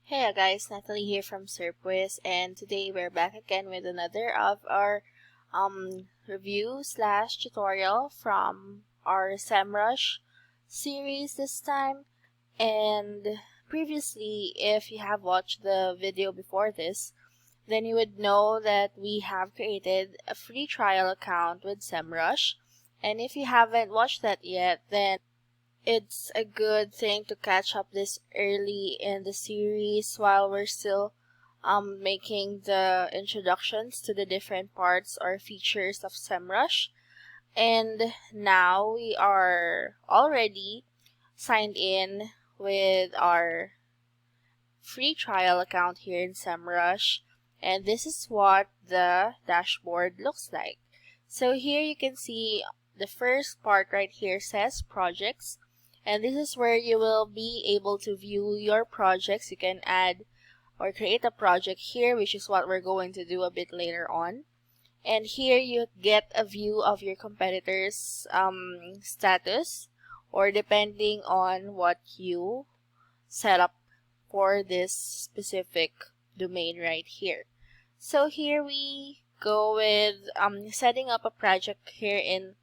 Hey guys, Natalie here from Serpwizz, and today we're back again with another of our review slash tutorial from our SEMRUSH series this time. And previously, if you have watched the video before this, then you would know that we have created a free trial account with SEMRUSH. And if you haven't watched that yet, then it's a good thing to catch up this early in the series while we're still making the introductions to the different parts or features of SEMrush. And now we are already signed in with our free trial account here in SEMrush, and this is what the dashboard looks like. So here you can see the first part right here says projects. And this is where you will be able to view your projects. You can add or create a project here, which is what we're going to do a bit later on. And here you get a view of your competitors' status, or depending on what you set up for this specific domain right here. So here we go with setting up a project here in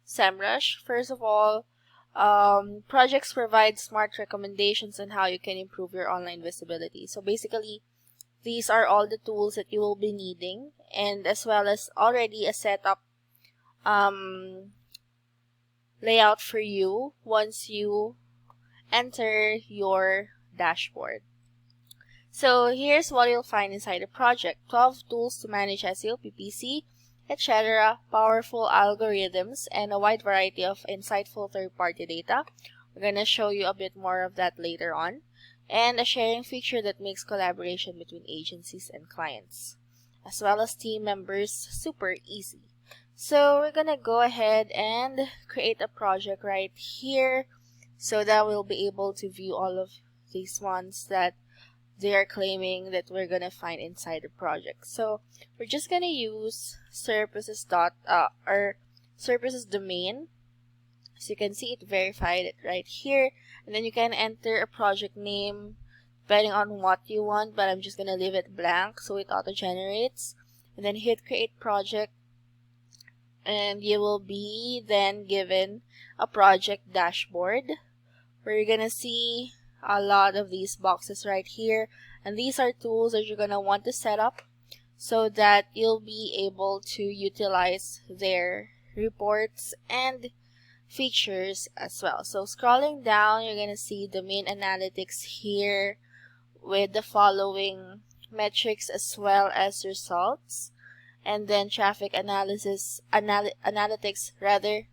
SEMrush. First of all, projects provide smart recommendations on how you can improve your online visibility. So basically, these are all the tools that you will be needing, and as well as already a setup layout for you once you enter your dashboard. So here's what you'll find inside the project: 12 tools to manage SEO, PPC, etc., powerful algorithms, and a wide variety of insightful third-party data. We're going to show you a bit more of that later on. And a sharing feature that makes collaboration between agencies and clients, as well as team members, super easy. So we're going to go ahead and create a project right here so that we'll be able to view all of these ones that they are claiming that we're gonna find inside the project. So we're just gonna use Serpwizz's Serpwizz's domain. So you can see it verified it right here, and then you can enter a project name depending on what you want, but I'm just gonna leave it blank so it auto generates, and then hit create project, and you will be then given a project dashboard where you're gonna see a lot of these boxes right here, and these are tools that you're gonna want to set up so that you'll be able to utilize their reports and features as well. So scrolling down, you're gonna see domain analytics here with the following metrics as well as results, and then traffic analytics rather,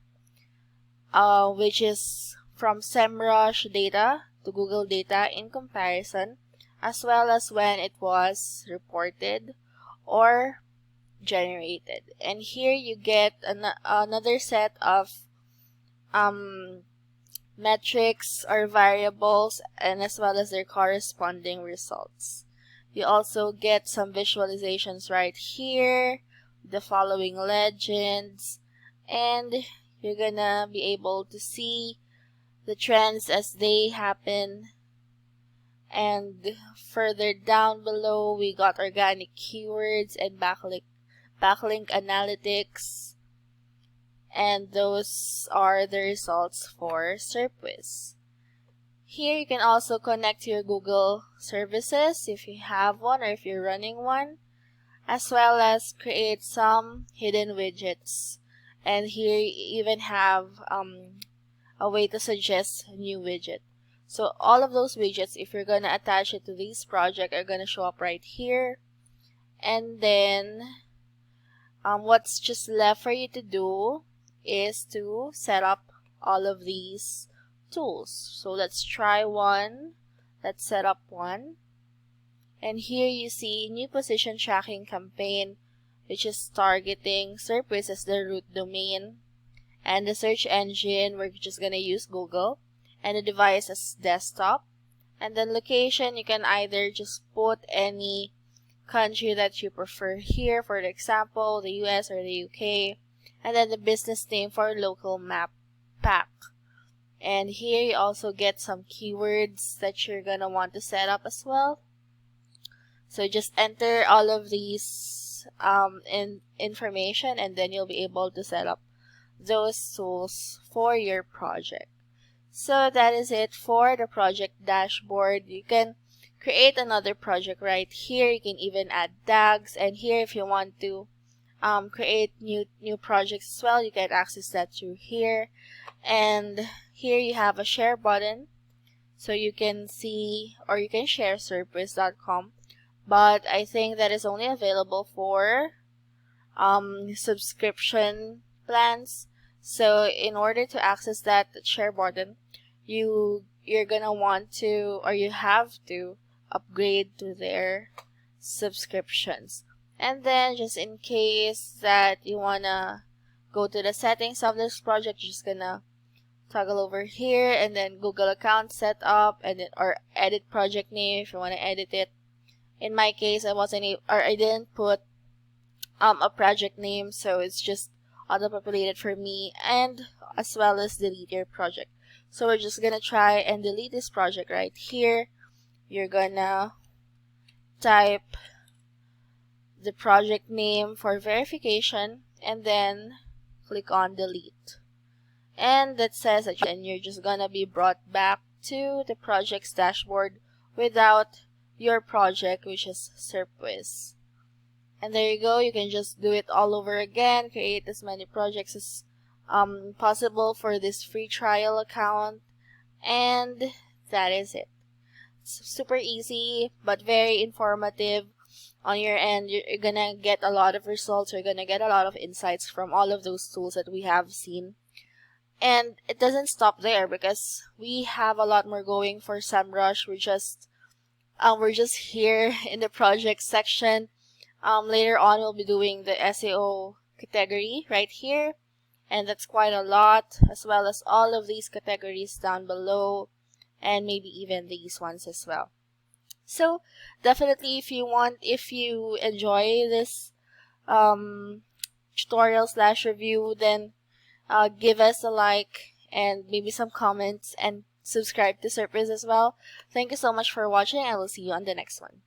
which is from SEMrush data to Google data in comparison, as well as when it was reported or generated. And here you get another set of metrics or variables, and as well as their corresponding results. You also get some visualizations right here, the following legends, and you're gonna be able to see the trends as they happen. And further down below, we got organic keywords and backlink analytics, and those are the results for Serpwizz. Here you can also connect to your Google services if you have one or if you're running one, as well as create some hidden widgets. And here you even have a way to suggest a new widget. So all of those widgets, if you're gonna attach it to this project, are gonna show up right here. And then what's just left for you to do is to set up all of these tools. So let's try one. Let's set up one. And here you see new position tracking campaign, which is targeting Serpwizz as the root domain. And the search engine, we're just gonna use Google, and the device as desktop. And then location, you can either just put any country that you prefer here, for example, the US or the UK. And then the business name for local map pack. And here you also get some keywords that you're gonna want to set up as well. So just enter all of these information, and then you'll be able to set up those tools for your project. So that is it for the project dashboard. You can create another project right here. You can even add tags, and here if you want to create new projects as well, you can access that through here. And here you have a share button, so you can see or you can share Serpwizz.com, but I think that is only available for subscription plans. So in order to access that share button, you're gonna want to, or you have to upgrade to their subscriptions. And then just in case that you wanna go to the settings of this project, you're just gonna toggle over here and then Google account setup, and then or edit project name if you want to edit it. In my case, I didn't put a project name, so it's just auto-populated for me, and as well as delete your project. So we're just gonna try and delete this project right here. You're gonna type the project name for verification and then click on delete. And that says that you're just gonna be brought back to the project's dashboard without your project, which is Serpwizz. And there you go. You can just do it all over again, create as many projects as possible for this free trial account, and that is it. It's super easy but very informative. On your end, you're gonna get a lot of results. You're gonna get a lot of insights from all of those tools that we have seen. And it doesn't stop there, because we have a lot more going for SEMRUSH. We're just here in the project section. Later on, we'll be doing the SEO category right here, and that's quite a lot, as well as all of these categories down below, and maybe even these ones as well. So definitely, if you enjoy this tutorial / review, then give us a like and maybe some comments, and subscribe to Serpwizz as well. Thank you so much for watching. I will see you on the next one.